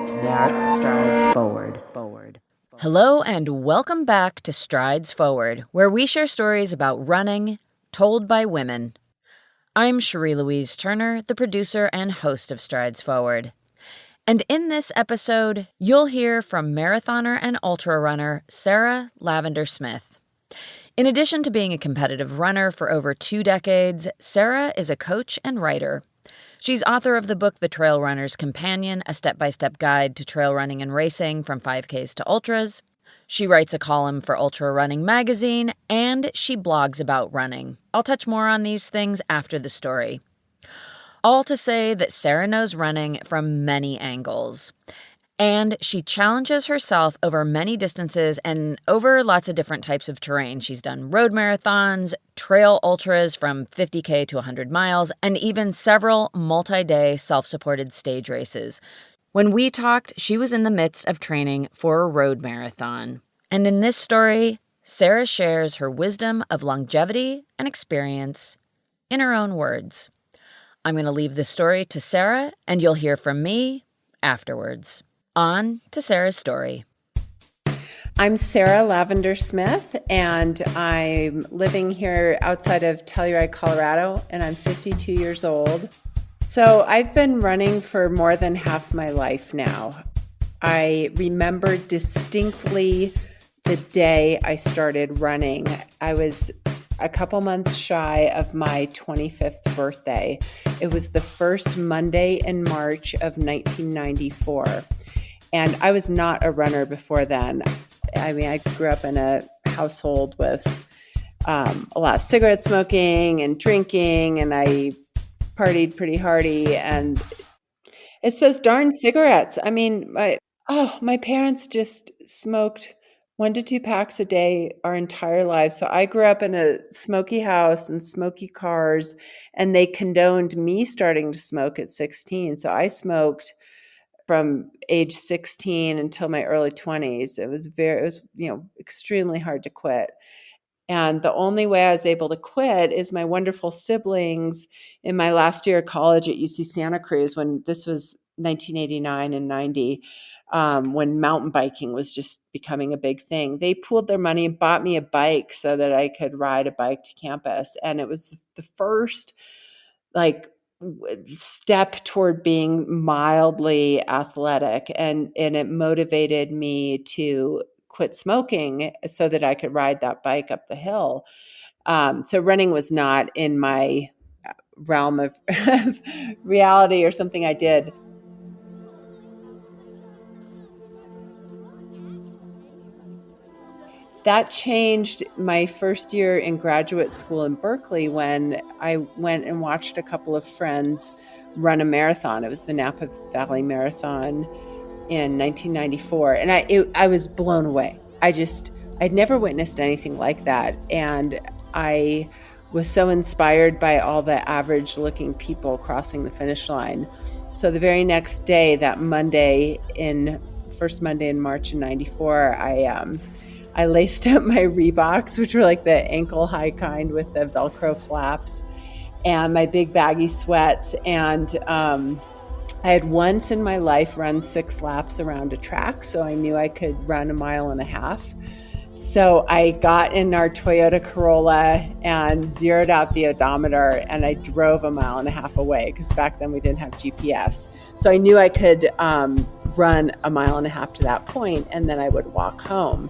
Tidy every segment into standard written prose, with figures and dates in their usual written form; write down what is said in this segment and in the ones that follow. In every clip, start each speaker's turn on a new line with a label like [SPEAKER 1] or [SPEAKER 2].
[SPEAKER 1] Strides Forward. Hello and welcome back to Strides Forward, where we share stories about running told by women. I'm Cherie Louise Turner, the producer and host of Strides Forward. And in this episode, you'll hear from marathoner and ultrarunner Sarah Lavender Smith. In addition to being a competitive runner for over 2 decades, Sarah is a coach and writer. She's author of the book The Trail Runner's Companion, a step-by-step guide to trail running and racing from 5Ks to ultras. She writes a column for Ultrarunning magazine, and she blogs about running. I'll touch more on these things after the story. All to say that Sarah knows running from many angles. And she challenges herself over many distances and over lots of different types of terrain. She's done road marathons, trail ultras from 50K to 100 miles, and even several multi-day self-supported stage races. When we talked, she was in the midst of training for a road marathon. And in this story, Sarah shares her wisdom of longevity and experience in her own words. I'm going to leave the story to Sarah, and you'll hear from me afterwards. On to Sarah's story.
[SPEAKER 2] I'm Sarah Lavender Smith, and I'm living here outside of Telluride, Colorado, and I'm 52 years old. So I've been running for more than half my life now. I remember distinctly the day I started running. I was a couple months shy of my 25th birthday. It was the first Monday in March of 1994. And I was not a runner before then. I mean, I grew up in a household with a lot of cigarette smoking and drinking, and I partied pretty hardy. And it's those darn cigarettes. I mean, my parents just smoked 1 to 2 packs a day our entire lives. So I grew up in a smoky house and smoky cars, and they condoned me starting to smoke at 16. So I smoked from age 16 until my early 20s. It was extremely hard to quit. And the only way I was able to quit is my wonderful siblings in my last year of college at UC Santa Cruz, when this was 1989 and 90, when mountain biking was just becoming a big thing. They pooled their money and bought me a bike so that I could ride a bike to campus. And it was the first step toward being mildly athletic, and it motivated me to quit smoking so that I could ride that bike up the hill. So running was not in my realm of reality or something I did. That changed my first year in graduate school in Berkeley when I went and watched a couple of friends run a marathon. It was the Napa Valley Marathon in 1994. And I was blown away. I'd never witnessed anything like that. And I was so inspired by all the average looking people crossing the finish line. So the very next day, that first Monday in March in 94, I laced up my Reeboks, which were like the ankle high kind with the Velcro flaps, and my big baggy sweats. And I had once in my life run 6 laps around a track, so I knew I could run 1.5 miles. So I got in our Toyota Corolla and zeroed out the odometer, and I drove 1.5 miles away, because back then we didn't have GPS. So I knew I could run 1.5 miles to that point, and then I would walk home.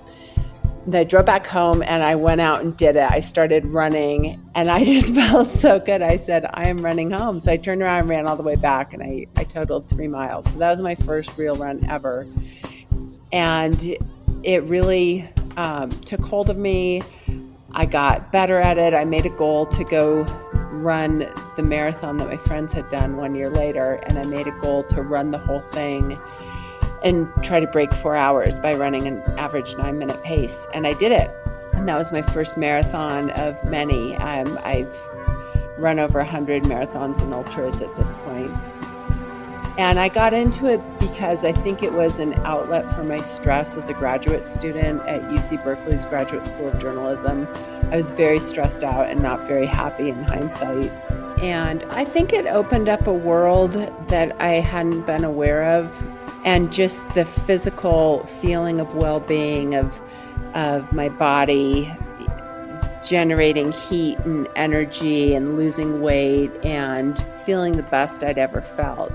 [SPEAKER 2] And I drove back home and I went out and did it. I started running and I just felt so good. I said, I am running home. So I turned around and ran all the way back, and I totaled 3 miles. So that was my first real run ever. And it really took hold of me. I got better at it. I made a goal to go run the marathon that my friends had done 1 year later. And I made a goal to run the whole thing and try to break 4 hours by running an average 9-minute pace. And I did it. And that was my first marathon of many. I've run over 100 marathons and ultras at this point. And I got into it because I think it was an outlet for my stress as a graduate student at UC Berkeley's Graduate School of Journalism. I was very stressed out and not very happy in hindsight. And I think it opened up a world that I hadn't been aware of. And just the physical feeling of well-being of my body generating heat and energy and losing weight and feeling the best I'd ever felt.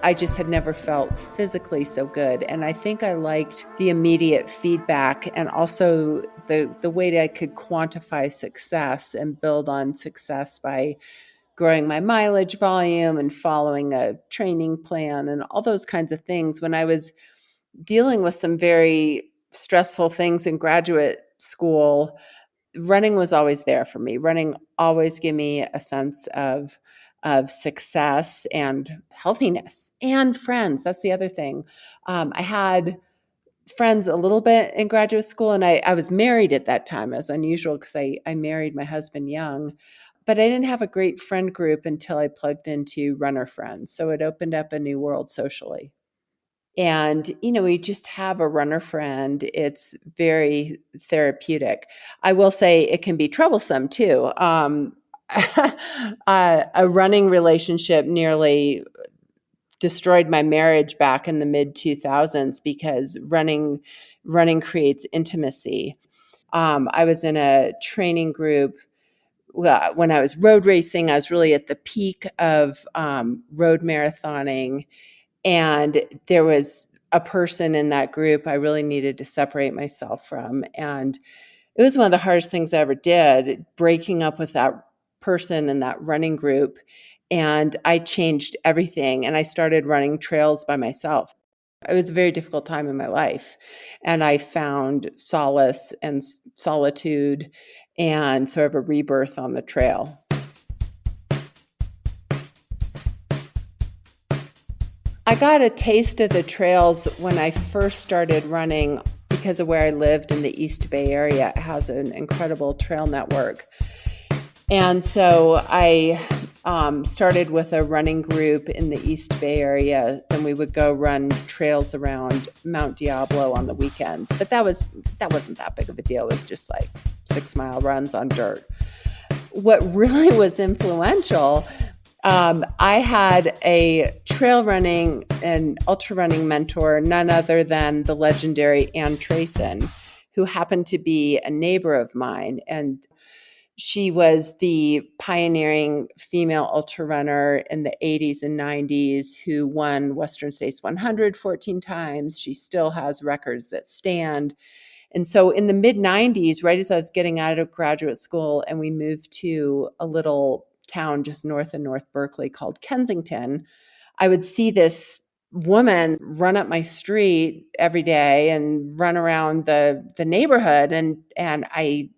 [SPEAKER 2] I just had never felt physically so good. And I think I liked the immediate feedback and also the way that I could quantify success and build on success by growing my mileage volume and following a training plan and all those kinds of things. When I was dealing with some very stressful things in graduate school, running was always there for me. Running always gave me a sense of success and healthiness and friends. That's the other thing. I had friends a little bit in graduate school, and I was married at that time. It was unusual because I married my husband young, but I didn't have a great friend group until I plugged into Runner Friends. So it opened up a new world socially. And, we just have a runner friend. It's very therapeutic. I will say it can be troublesome too. A running relationship nearly destroyed my marriage back in the mid 2000s because running creates intimacy. I was in a training group. When I was road racing, I was really at the peak of road marathoning. And there was a person in that group I really needed to separate myself from. And it was one of the hardest things I ever did, breaking up with that person in that running group. And I changed everything and I started running trails by myself. It was a very difficult time in my life. And I found solace and solitude and sort of a rebirth on the trail. I got a taste of the trails when I first started running because of where I lived in the East Bay area. It has an incredible trail network. And so I started with a running group in the East Bay area, and we would go run trails around Mount Diablo on the weekends. But that wasn't that big of a deal. It was just like 6-mile runs on dirt. What really was influential, I had a trail running and ultra running mentor, none other than the legendary Ann Trayson, who happened to be a neighbor of mine. And she was the pioneering female ultra runner in the 80s and 90s who won Western States 100 14 times. She still has records that stand. And so in the mid 90s, right as I was getting out of graduate school and we moved to a little town just north of North Berkeley called Kensington, I would see this woman run up my street every day and run around the neighborhood. And I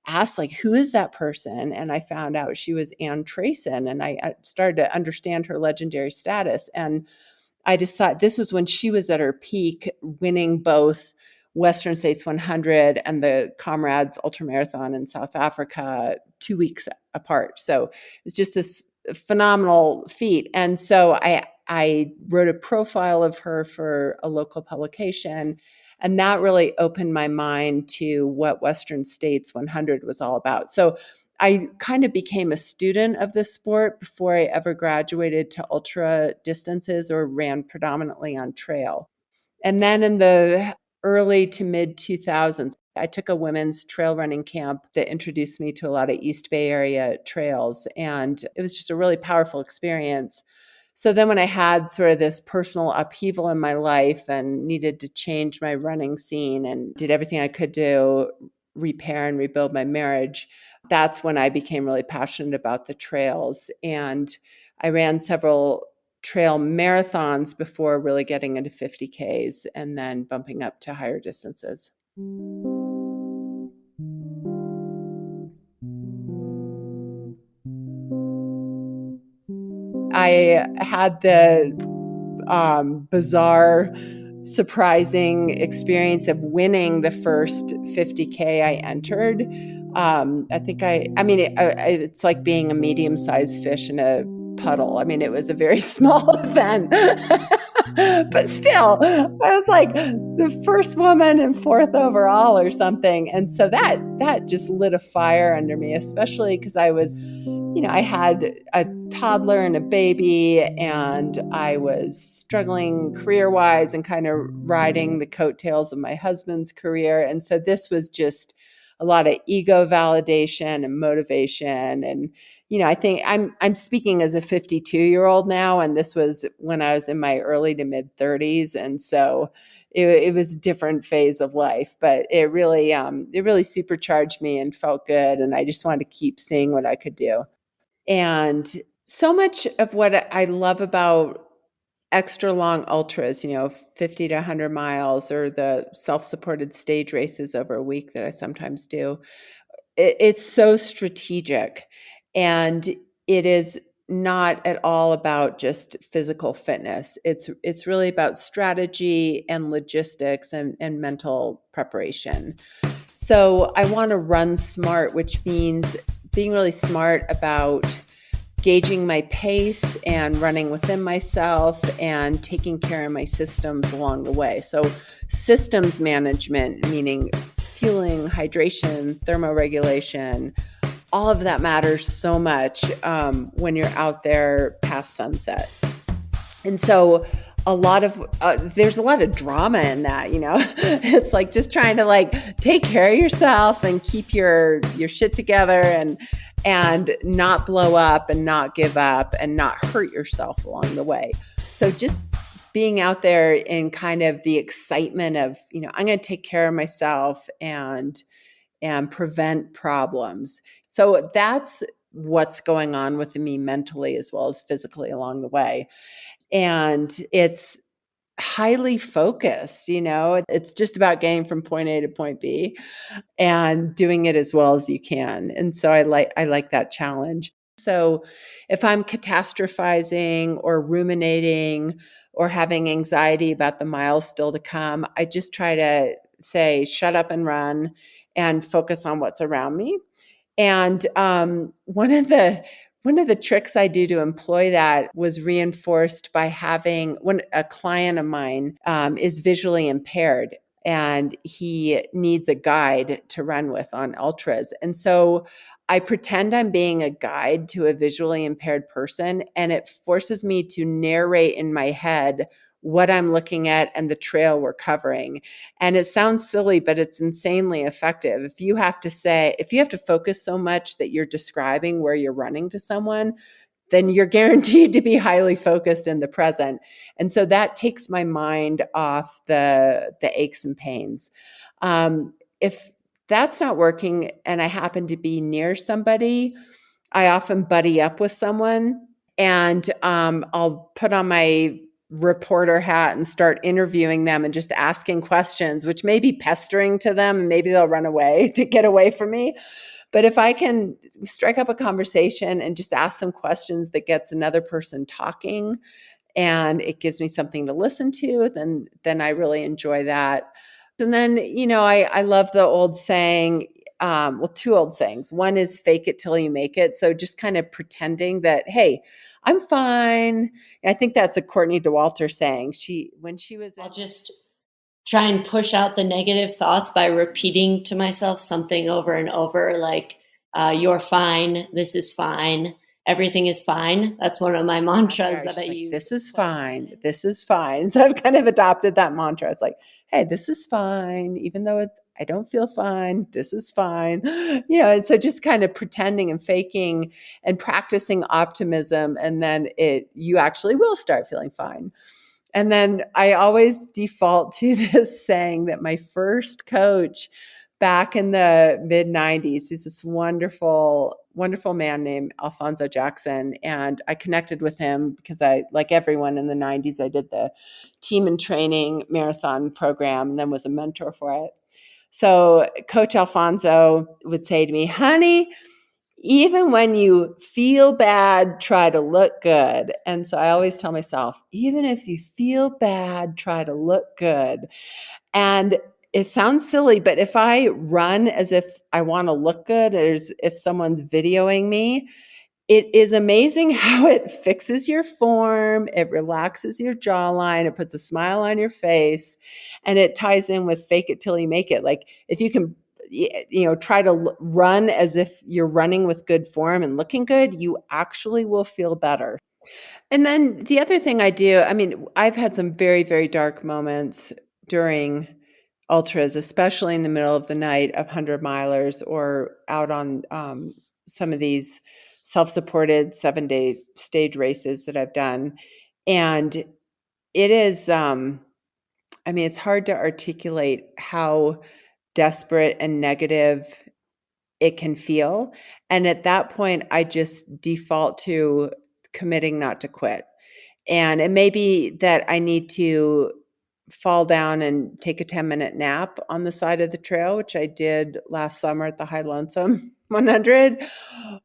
[SPEAKER 2] asked, like, who is that person? And I found out she was Ann Trayson. And I started to understand her legendary status. And I decided this was when she was at her peak, winning both Western States 100 and the Comrades Ultramarathon in South Africa 2 weeks apart. So it was just this phenomenal feat. And so I wrote a profile of her for a local publication. And that really opened my mind to what Western States 100 was all about. So I kind of became a student of the sport before I ever graduated to ultra distances or ran predominantly on trail. And then in the early to mid 2000s, I took a women's trail running camp that introduced me to a lot of East Bay area trails. And it was just a really powerful experience. So then when I had sort of this personal upheaval in my life and needed to change my running scene and did everything I could to repair and rebuild my marriage, that's when I became really passionate about the trails. And I ran several trail marathons before really getting into 50Ks and then bumping up to higher distances. I had the bizarre, surprising experience of winning the first 50K I entered. It's like being a medium-sized fish in a puddle. I mean, it was a very small event, but still, I was like the first woman and fourth overall or something. And so that just lit a fire under me, especially because I was I had a toddler and a baby, and I was struggling career-wise and kind of riding the coattails of my husband's career. And so this was just a lot of ego validation and motivation. And, I think I'm speaking as a 52-year-old now, and this was when I was in my early to mid 30s. And so it was a different phase of life, but it really supercharged me and felt good. And I just wanted to keep seeing what I could do. And so much of what I love about extra long ultras, 50 to 100 miles, or the self-supported stage races over a week that I sometimes do, it's so strategic. And it is not at all about just physical fitness. It's really about strategy and logistics and mental preparation. So I want to run smart, which means being really smart about gauging my pace and running within myself and taking care of my systems along the way. So systems management, meaning fueling, hydration, thermoregulation, all of that matters so much when you're out there past sunset. And so there's a lot of drama in that, it's like just trying to take care of yourself and keep your shit together and not blow up and not give up and not hurt yourself along the way. So just being out there in kind of the excitement of, I'm going to take care of myself and prevent problems. So that's what's going on with me mentally as well as physically along the way. And it's highly focused, it's just about getting from point A to point B and doing it as well as you can. And so I like that challenge. So if I'm catastrophizing or ruminating or having anxiety about the miles still to come, I just try to say, shut up and run and focus on what's around me. And one of the tricks I do to employ that was reinforced by having a client of mine is visually impaired, and he needs a guide to run with on ultras. And so I pretend I'm being a guide to a visually impaired person, and it forces me to narrate in my head what I'm looking at and the trail we're covering. And it sounds silly, but it's insanely effective. If you have to focus so much that you're describing where you're running to someone, then you're guaranteed to be highly focused in the present. And so that takes my mind off the aches and pains. If that's not working and I happen to be near somebody, I often buddy up with someone, and I'll put on my reporter hat and start interviewing them and just asking questions, which may be pestering to them, and maybe they'll run away to get away from me. But if I can strike up a conversation and just ask some questions that gets another person talking, and it gives me something to listen to, then I really enjoy that. And then, I love the old saying, two old sayings. One is fake it till you make it. So just kind of pretending that, hey, I'm fine. I think that's a Courtney DeWalter saying. When she was
[SPEAKER 3] I'll just try and push out the negative thoughts by repeating to myself something over and over, like, you're fine, this is fine, everything is fine. That's one of my mantras that I use.
[SPEAKER 2] This is fine. This is fine. So I've kind of adopted that mantra. It's like, hey, this is fine, even though I don't feel fine. This is fine. And so just kind of pretending and faking and practicing optimism. And then you actually will start feeling fine. And then I always default to this saying that my first coach back in the mid 90s, he's this wonderful, wonderful man named Alfonso Jackson. And I connected with him because like everyone in the 90s, I did the team and training marathon program and then was a mentor for it. So Coach Alfonso would say to me, honey, even when you feel bad, try to look good. And so I always tell myself, even if you feel bad, try to look good. And it sounds silly, but if I run as if I want to look good, as if someone's videoing me, it is amazing how it fixes your form, it relaxes your jawline, it puts a smile on your face, and it ties in with fake it till you make it. Like if you can try to run as if you're running with good form and looking good, you actually will feel better. And then the other thing I do, I mean, I've had some very, very dark moments during ultras, especially in the middle of the night of 100-milers or out on some of these self-supported 7-day stage races that I've done. And it is, it's hard to articulate how desperate and negative it can feel. And at that point, I just default to committing not to quit. And it may be that I need to fall down and take a 10-minute nap on the side of the trail, which I did last summer at the High Lonesome 100,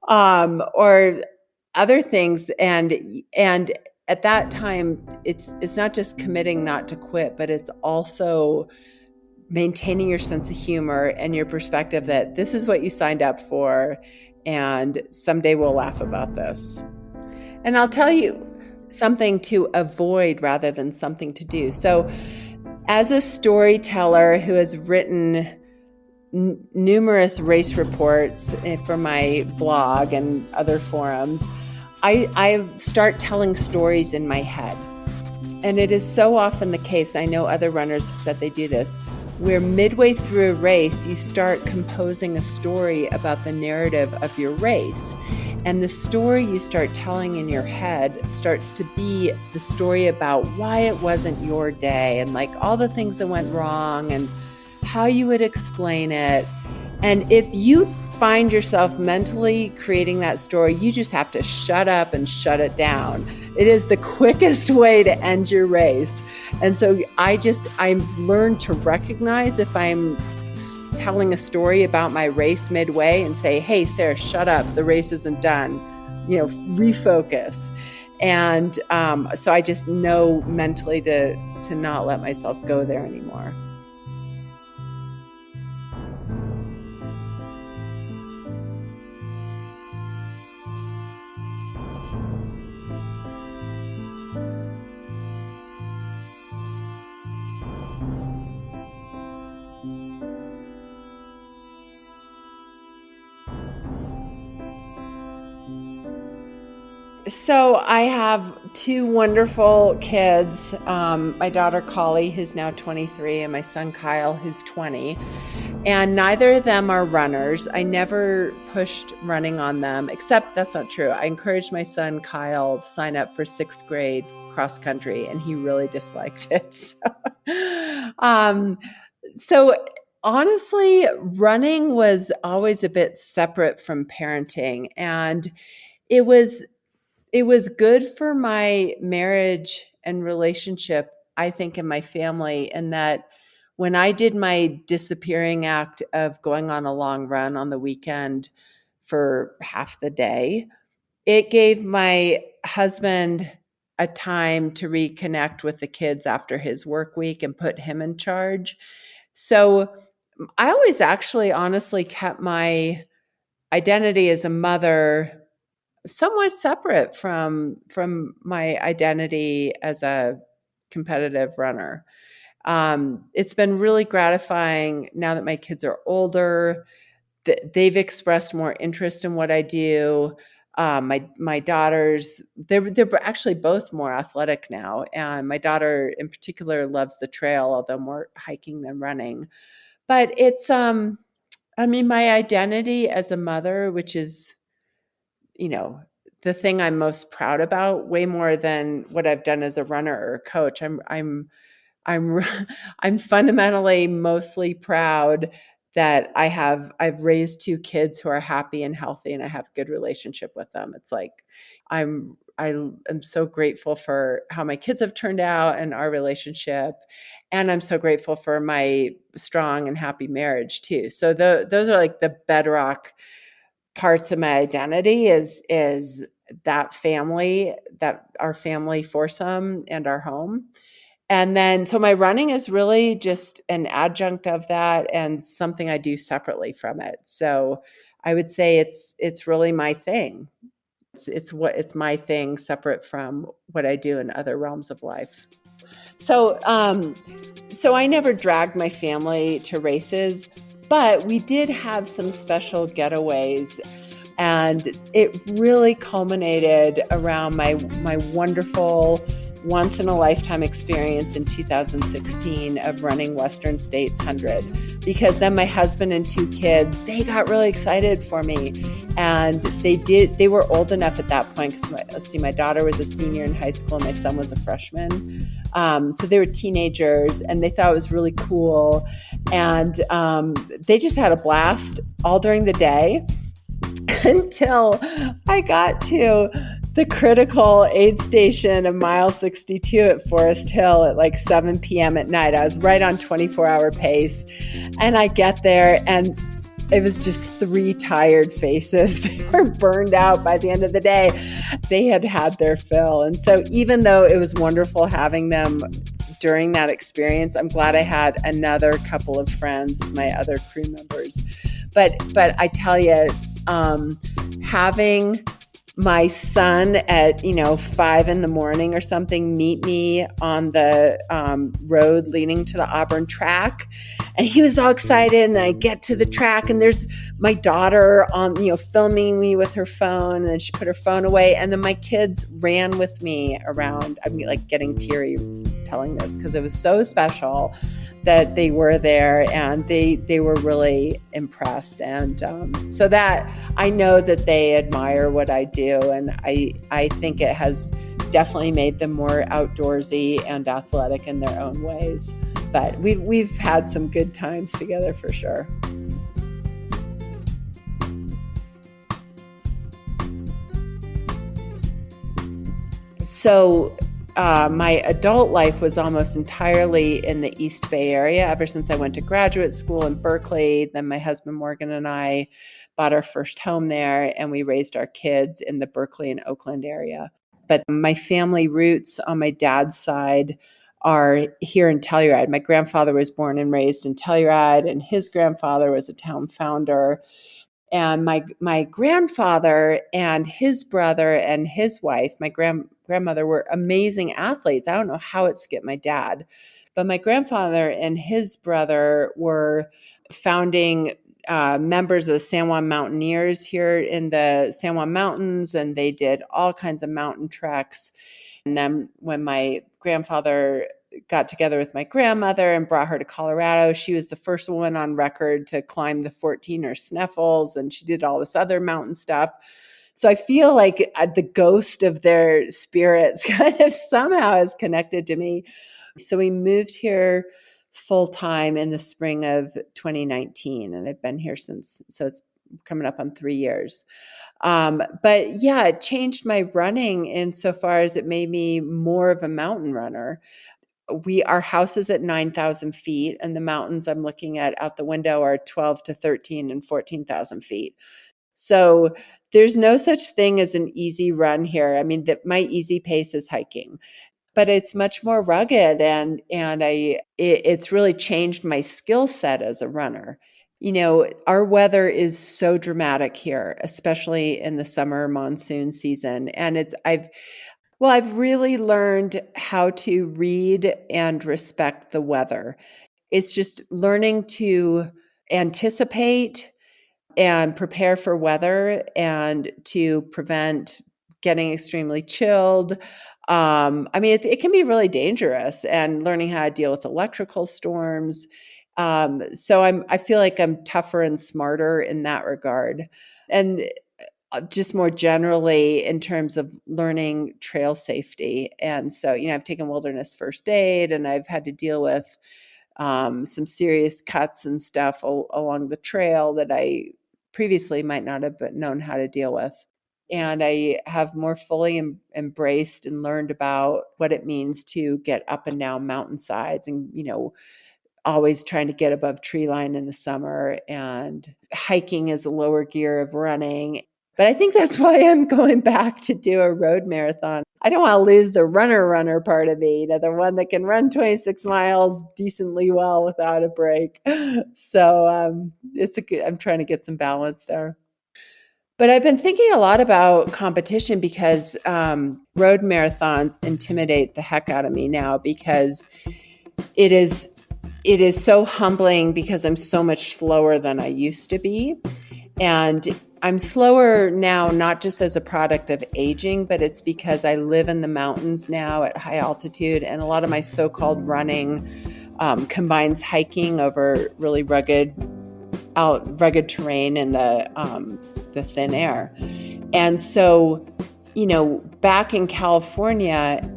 [SPEAKER 2] or other things. And at that time, it's not just committing not to quit, but it's also maintaining your sense of humor and your perspective that this is what you signed up for, and someday we'll laugh about this. And I'll tell you something to avoid rather than something to do. So as a storyteller who has written numerous race reports for my blog and other forums, I start telling stories in my head. And it is so often the case, I know other runners have said they do this, where midway through a race, you start composing a story about the narrative of your race. And the story you start telling in your head starts to be the story about why it wasn't your day and like all the things that went wrong and how you would explain it. And if you find yourself mentally creating that story, you just have to shut up and shut it down. It is the quickest way to end your race. And so I've learned to recognize if I'm telling a story about my race midway and say, hey, Sarah, shut up. The race isn't done. Refocus. And so I just know mentally to not let myself go there anymore. So I have two wonderful kids, my daughter Collie, who's now 23, and my son Kyle, who's 20. And neither of them are runners. I never pushed running on them, except that's not true. I encouraged my son Kyle to sign up for 6th grade cross country, and he really disliked it. So honestly, running was always a bit separate from parenting, and it was good for my marriage and relationship, I think, in my family, in that when I did my disappearing act of going on a long run on the weekend for half the day, it gave my husband a time to reconnect with the kids after his work week and put him in charge. So I always actually honestly kept my identity as a mother somewhat separate from my identity as a competitive runner. It's been really gratifying now that my kids are older. They've expressed more interest in what I do. My daughters, they're actually both more athletic now, and my daughter in particular loves the trail, although more hiking than running. But it's my identity as a mother, which is the thing I'm most proud about, way more than what I've done as a runner or a coach. I'm fundamentally mostly proud that I've raised two kids who are happy and healthy, and I have a good relationship with them. It's like I am so grateful for how my kids have turned out and our relationship, and I'm so grateful for my strong and happy marriage too. So those are like the bedrock parts of my identity is that family, that our family foursome and our home. And then, so my running is really just an adjunct of that and something I do separately from it. So I would say it's really my thing. It's my thing separate from what I do in other realms of life. So I never dragged my family to races. But we did have some special getaways, and it really culminated around my wonderful once-in-a-lifetime experience in 2016 of running Western States 100, because then my husband and 2 kids, they got really excited for me. And they were old enough at that point, because my daughter was a senior in high school and my son was a freshman. So they were teenagers, and they thought it was really cool. And they just had a blast all during the day until I got to the critical aid station of mile 62 at Forest Hill at like 7 p.m. at night. I was right on 24-hour pace. And I get there, and it was just 3 tired faces. They were burned out by the end of the day. They had had their fill. And so even though it was wonderful having them during that experience, I'm glad I had another couple of friends as my other crew members. But I tell you, having my son at 5 a.m. or something meet me on the road leading to the Auburn track, and he was all excited, and I get to the track, and there's my daughter on filming me with her phone, and then she put her phone away, and then my kids ran with me around. I'm like getting teary telling this because it was so special that they were there, and they were really impressed. And so that I know that they admire what I do, and I think it has definitely made them more outdoorsy and athletic in their own ways. But we've had some good times together for sure. So my adult life was almost entirely in the East Bay area ever since I went to graduate school in Berkeley. Then my husband Morgan and I bought our first home there, and we raised our kids in the Berkeley and Oakland area. But my family roots on my dad's side are here in Telluride. My grandfather was born and raised in Telluride, and his grandfather was a town founder. And my grandfather and his brother and his wife, my grandmother, were amazing athletes. I don't know how it skipped my dad, but my grandfather and his brother were founding members of the San Juan Mountaineers here in the San Juan Mountains, and they did all kinds of mountain treks. And then when my grandfather got together with my grandmother and brought her to Colorado, she was the first woman on record to climb the 14er Sneffels, and she did all this other mountain stuff. So I feel like the ghost of their spirits kind of somehow is connected to me. So we moved here full-time in the spring of 2019, and I've been here since, so it's coming up on 3 years. But yeah, it changed my running insofar as it made me more of a mountain runner. Our house is at 9,000 feet, and the mountains I'm looking at out the window are 12 to 13 and 14,000 feet. So there's no such thing as an easy run here. I mean, my easy pace is hiking, but it's much more rugged, and it's really changed my skill set as a runner. Our weather is so dramatic here, especially in the summer monsoon season, and I've really learned how to read and respect the weather. It's just learning to anticipate and prepare for weather and to prevent getting extremely chilled. It can be really dangerous, and learning how to deal with electrical storms. So I feel like I'm tougher and smarter in that regard. And just more generally in terms of learning trail safety. And so, I've taken wilderness first aid, and I've had to deal with some serious cuts and stuff along the trail that I previously might not have known how to deal with. And I have more fully embraced and learned about what it means to get up and down mountainsides, and, always trying to get above tree line in the summer, and hiking is a lower gear of running. But I think that's why I'm going back to do a road marathon. I don't want to lose the runner part of me, the one that can run 26 miles decently well without a break. So I'm trying to get some balance there. But I've been thinking a lot about competition because road marathons intimidate the heck out of me now, because it is it is so humbling because I'm so much slower than I used to be. And I'm slower now, not just as a product of aging, but it's because I live in the mountains now at high altitude. And a lot of my so-called running combines hiking over really rugged terrain in the thin air. And so, back in California,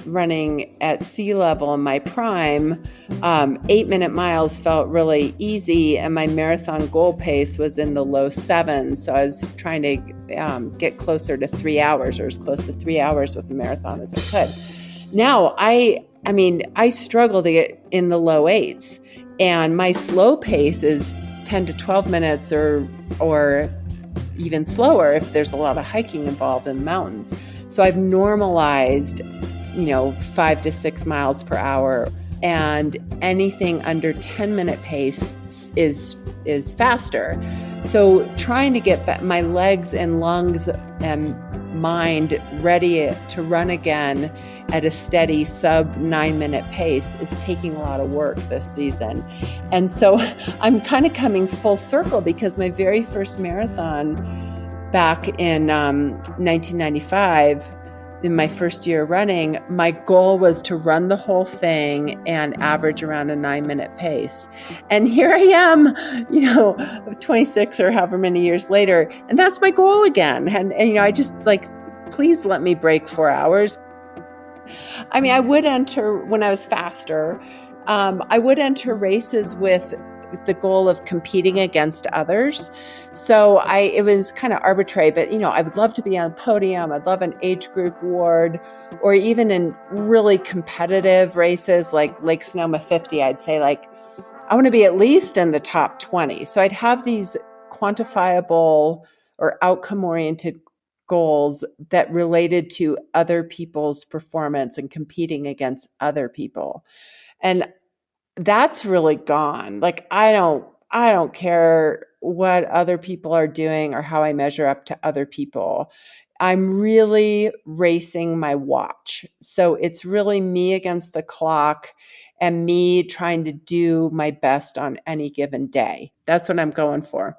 [SPEAKER 2] running at sea level in my prime, 8-minute miles felt really easy, and my marathon goal pace was in the low 7s. So I was trying to get closer to 3 hours, or as close to 3 hours with the marathon as I could. Now I struggle to get in the low 8s, and my slow pace is 10 to 12 minutes or even slower if there's a lot of hiking involved in the mountains. So I've normalized 5 to 6 miles per hour, and anything under 10-minute pace is faster. So trying to get my legs and lungs and mind ready to run again at a steady sub 9-minute pace is taking a lot of work this season. And so I'm kind of coming full circle, because my very first marathon back in 1995, in my first year running, my goal was to run the whole thing and average around a 9-minute pace. And here I am, 26 or however many years later, and that's my goal again. And I just please let me break 4 hours. I would enter, when I was faster, I would enter races with the goal of competing against others. So it was kind of arbitrary, but I would love to be on the podium. I'd love an age group award, or even in really competitive races like Lake Sonoma 50, I'd say I want to be at least in the top 20. So I'd have these quantifiable or outcome-oriented goals that related to other people's performance and competing against other people. And that's really gone. I don't care what other people are doing or how I measure up to other people. I'm really racing my watch. So it's really me against the clock and me trying to do my best on any given day. That's what I'm going for.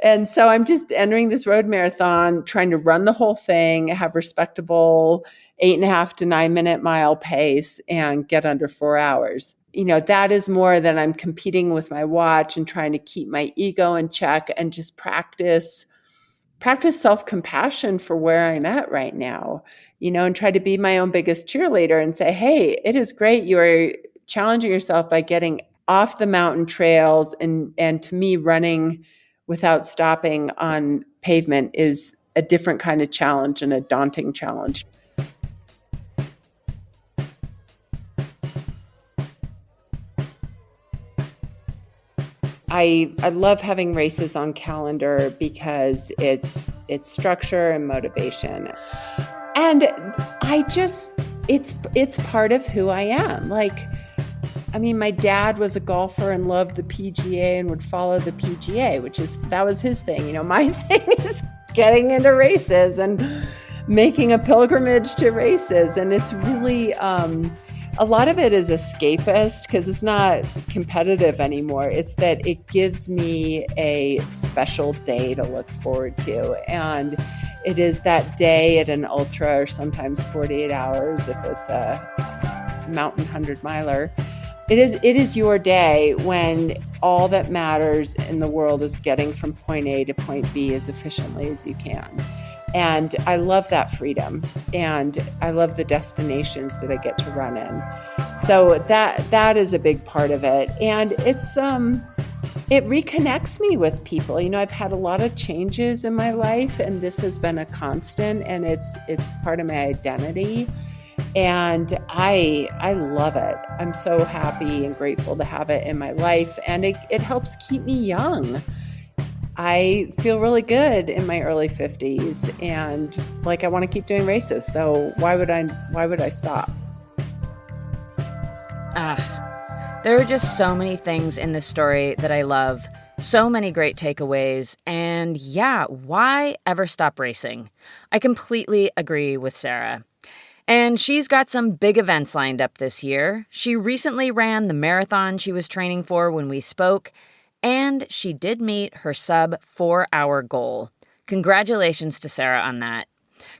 [SPEAKER 2] And so I'm just entering this road marathon, trying to run the whole thing, have respectable 8.5 to 9-minute mile pace, and get under 4 hours. That is more than I'm competing with my watch and trying to keep my ego in check, and just practice self-compassion for where I'm at right now, and try to be my own biggest cheerleader and say, hey, it is great. You are challenging yourself by getting off the mountain trails. And to me, running without stopping on pavement is a different kind of challenge and a daunting challenge. I love having races on calendar because it's structure and motivation. And it's part of who I am. My dad was a golfer and loved the PGA and would follow the PGA, that was his thing. My thing is getting into races and making a pilgrimage to races. And it's really, a lot of it is escapist because it's not competitive anymore. It's that it gives me a special day to look forward to. And it is that day at an ultra, or sometimes 48 hours if it's a mountain 100-miler. It is your day when all that matters in the world is getting from point A to point B as efficiently as you can. And I love that freedom, and I love the destinations that I get to run in. So that is a big part of it. And it reconnects me with people. I've had a lot of changes in my life, and this has been a constant, and it's part of my identity. And I love it. I'm so happy and grateful to have it in my life, and it helps keep me young. I feel really good in my early 50s, and I want to keep doing races. So why would I stop?
[SPEAKER 1] There are just so many things in this story that I love. So many great takeaways. And yeah, why ever stop racing? I completely agree with Sarah. And she's got some big events lined up this year. She recently ran the marathon she was training for when we spoke, and she did meet her sub-4-hour goal. Congratulations to Sarah on that.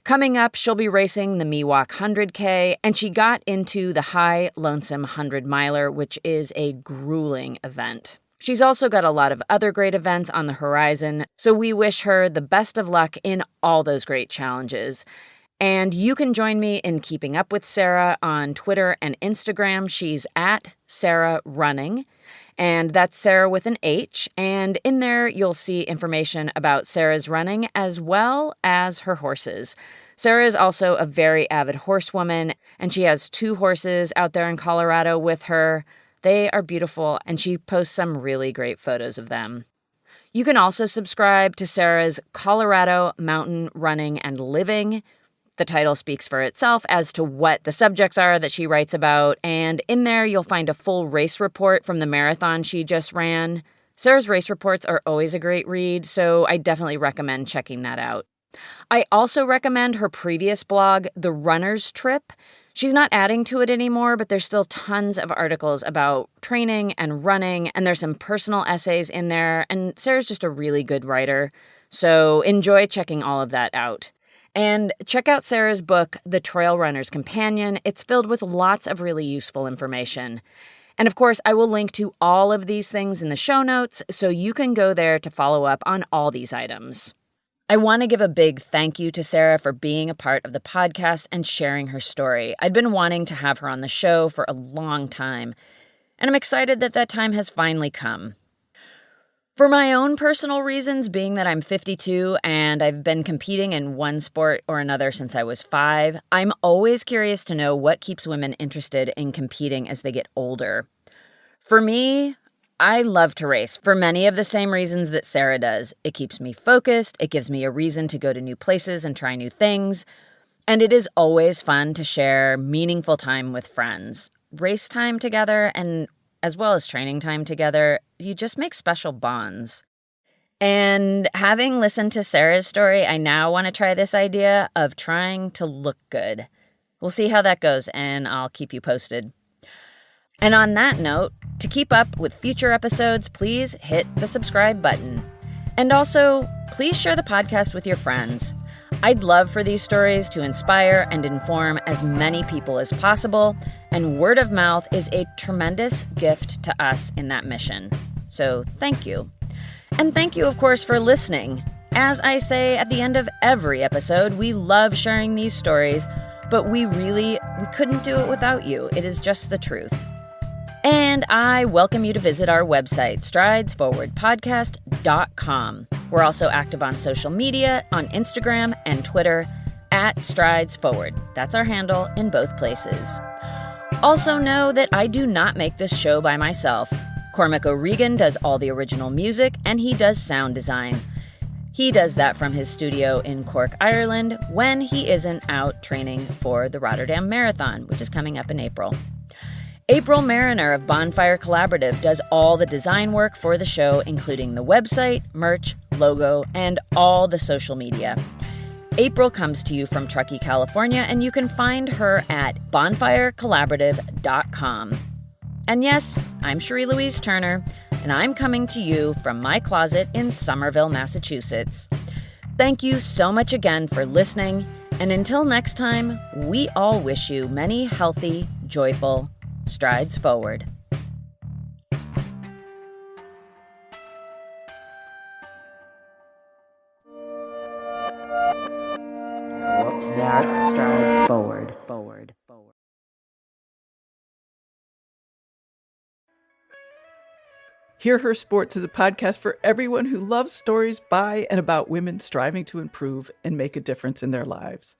[SPEAKER 1] Coming up, she'll be racing the Miwok 100K, and she got into the High Lonesome 100-miler, which is a grueling event. She's also got a lot of other great events on the horizon, so we wish her the best of luck in all those great challenges. And you can join me in keeping up with Sarah on Twitter and Instagram. She's at Sarah Running, and that's Sarah with an H. And in there, you'll see information about Sarah's running as well as her horses. Sarah is also a very avid horsewoman, and she has 2 horses out there in Colorado with her. They are beautiful, and she posts some really great photos of them. You can also subscribe to Sarah's Colorado Mountain Running and Living. The title speaks for itself as to what the subjects are that she writes about, and in there you'll find a full race report from the marathon she just ran. Sarah's race reports are always a great read, so I definitely recommend checking that out. I also recommend her previous blog, The Runner's Trip. She's not adding to it anymore, but there's still tons of articles about training and running, and there's some personal essays in there, and Sarah's just a really good writer, so enjoy checking all of that out. And check out Sarah's book, The Trail Runner's Companion. It's filled with lots of really useful information. And of course, I will link to all of these things in the show notes, so you can go there to follow up on all these items. I want to give a big thank you to Sarah for being a part of the podcast and sharing her story. I'd been wanting to have her on the show for a long time, and I'm excited that that time has finally come. For my own personal reasons, being that I'm 52 and I've been competing in one sport or another since I was 5, I'm always curious to know what keeps women interested in competing as they get older. For me, I love to race for many of the same reasons that Sarah does. It keeps me focused, it gives me a reason to go to new places and try new things, and it is always fun to share meaningful time with friends. Race time together and as well as training time together, you just make special bonds. And having listened to Sarah's story, I now want to try this idea of trying to look good. We'll see how that goes, and I'll keep you posted. And on that note, to keep up with future episodes, please hit the subscribe button. And also, please share the podcast with your friends. I'd love for these stories to inspire and inform as many people as possible, and word of mouth is a tremendous gift to us in that mission. So thank you. And thank you, of course, for listening. As I say at the end of every episode, we love sharing these stories, but we couldn't do it without you. It is just the truth. And I welcome you to visit our website, stridesforwardpodcast.com. We're also active on social media, on Instagram and Twitter, at stridesforward. That's our handle in both places. Also know that I do not make this show by myself. Cormac O'Regan does all the original music, and he does sound design. He does that from his studio in Cork, Ireland, when he isn't out training for the Rotterdam Marathon, which is coming up in April. April Mariner of Bonfire Collaborative does all the design work for the show, including the website, merch, logo, and all the social media. April comes to you from Truckee, California, and you can find her at bonfirecollaborative.com. And yes, I'm Cherie Louise Turner, and I'm coming to you from my closet in Somerville, Massachusetts. Thank you so much again for listening, and until next time, we all wish you many healthy, joyful strides forward. Whoops, that strides forward.
[SPEAKER 4] Hear Her Sports is a podcast for everyone who loves stories by and about women striving to improve and make a difference in their lives.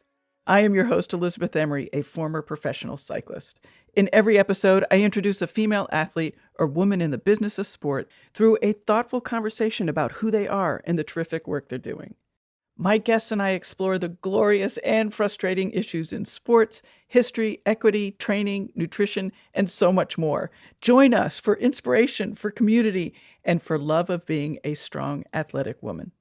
[SPEAKER 4] I am your host, Elizabeth Emery, a former professional cyclist. In every episode, I introduce a female athlete or woman in the business of sport through a thoughtful conversation about who they are and the terrific work they're doing. My guests and I explore the glorious and frustrating issues in sports, history, equity, training, nutrition, and so much more. Join us for inspiration, for community, and for love of being a strong, athletic woman.